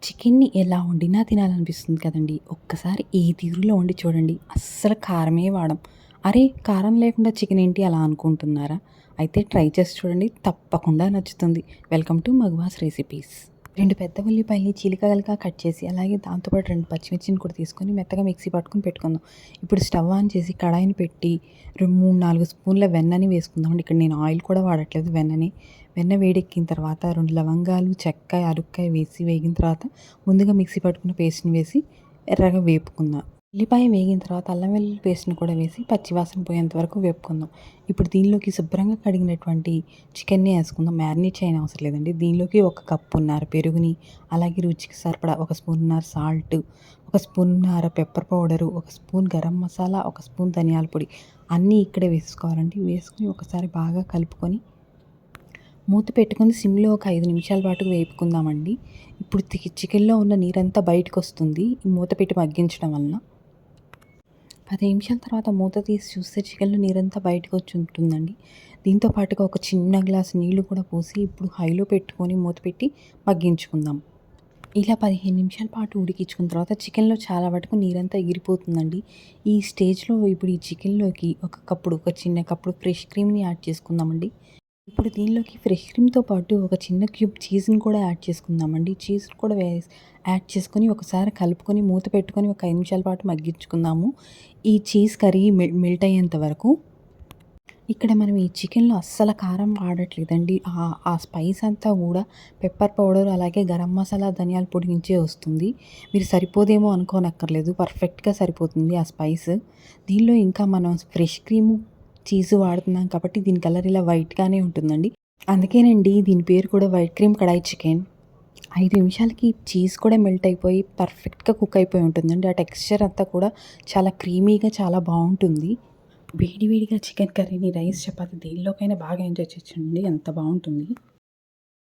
చికెన్‌ని ఎలా వండినా తినాలనిపిస్తుంది కదండీ! ఒక్కసారి ఈ తీరులో వండి చూడండి. అస్సలు కారమే వాడం. అరే! కారం లేకుండా చికెన్ ఏంటి అలా అనుకుంటున్నారా? అయితే ట్రై చేసి చూడండి. తప్పకుండా నచ్చుతుంది. Welcome to మగవాస్ recipes. 2 పెద్ద ఉల్లిపాయల్ని చీలికలుగా కట్ చేసి, అలాగే దాంతో పాటు 2 పచ్చిమిర్చిని కూడా తీసుకొని మెత్తగా మిక్సీ పట్టుకొని పెట్టుకుందాం. ఇప్పుడు స్టవ్ ఆన్ చేసి కడాయిని పెట్టి 3, 4 స్పూన్ల వెన్నని వేసుకుందామండి. ఇక్కడ నేను ఆయిల్ కూడా వాడట్లేదు వెన్నని. వెన్న వేడెక్కిన తర్వాత 2 లవంగాలు, చెక్క, యాలుక్కాయ వేసి వేగిన తర్వాత ముందుగా మిక్సీ పట్టుకున్న పేస్ట్‌ని వేసి ఎర్రగా వేపుకుందాం. ఉల్లిపాయ వేగిన తర్వాత అల్లం వెల్లుల్లి పేస్ట్‌ని కూడా వేసి పచ్చివాసన పోయేంత వరకు వేపుకుందాం. ఇప్పుడు దీనిలోకి శుభ్రంగా కడిగినటువంటి చికెన్‌ని ఏసుకుందాం. మ్యారినేట్ చేయనవసరం లేదండి. దీనిలోకి 1 కప్పున్నర పెరుగుని, అలాగే రుచికి సరిపడా 1 స్పూన్నర సాల్ట్, 1 స్పూన్నర pepper powder, 1 spoon garam masala, 1 spoon ధనియాల పొడి అన్నీ ఇక్కడే వేసుకోవాలండి. వేసుకొని ఒకసారి బాగా కలుపుకొని మూత పెట్టుకొని సిమ్‌లో ఒక 5 నిమిషాల పాటు వేపుకుందామండి. ఇప్పుడు చికెన్‌లో ఉన్న నీరంతా బయటకొస్తుంది. ఈ మూత పెట్టి మగ్గించడం వలన. 10 నిమిషాల తర్వాత మూత తీసి చూస్తే చికెన్‌లో నీరంతా బయటకొచ్చి ఉంటుందండి. దీంతో పాటుగా ఒక చిన్న గ్లాసు నీళ్లు కూడా పోసి ఇప్పుడు హైలో పెట్టుకొని మూత పెట్టి మగ్గించుకుందాం. ఇలా 15 నిమిషాల పాటు ఉడికించుకున్న తర్వాత చికెన్‌లో చాలా వరకు నీరంతా ఎగిరిపోతుందండి. ఈ స్టేజ్‌లో ఇప్పుడు ఈ చికెన్‌లోకి ఒక చిన్న కప్పుడు ఫ్రెష్ క్రీమ్‌ని యాడ్ చేసుకుందామండి. ఇప్పుడు దీనిలోకి ఫ్రెష్ క్రీమ్‌తో పాటు ఒక చిన్న క్యూబ్ చీజ్‌ని కూడా యాడ్ చేసుకుందామండి. చీజ్‌ని కూడా యాడ్ చేసుకొని ఒకసారి కలుపుకొని మూత పెట్టుకొని ఒక 5 నిమిషాల పాటు మగ్గించుకుందాము. ఈ చీజ్ కర్రీ మెల్ట్ అయ్యేంత వరకు. ఇక్కడ మనం ఈ చికెన్‌లో అస్సలు కారం వాడట్లేదండి. ఆ స్పైస్ అంతా గూడా పెప్పర్ పౌడర్, అలాగే గరం మసాలా, ధనియాల పొడి నుంచే వస్తుంది. మీరు సరిపోదేమో అనుకోనక్కర్లేదు. పర్ఫెక్ట్‌గా సరిపోతుంది ఆ స్పైస్. దీనిలో ఇంకా మనం ఫ్రెష్ క్రీము, చీజు వాడుతున్నాం కాబట్టి దీని కలర్ ఇలా వైట్‌గానే ఉంటుందండి. అందుకేనండి దీని పేరు కూడా వైట్ క్రీమ్ కడాయి చికెన్. 5 నిమిషాలకి చీజ్ కూడా మెల్ట్ అయిపోయి పర్ఫెక్ట్‌గా కుక్ అయిపోయి ఉంటుందండి. ఆ టెక్స్చర్ అంతా కూడా చాలా క్రీమీగా చాలా బావుంటుంది. వేడి వేడిగా చికెన్ కర్రీని రైస్, చపాతీ దేనిలోకైనా బాగా ఎంజాయ్ చేయొచ్చండి. అంత బావుంటుంది.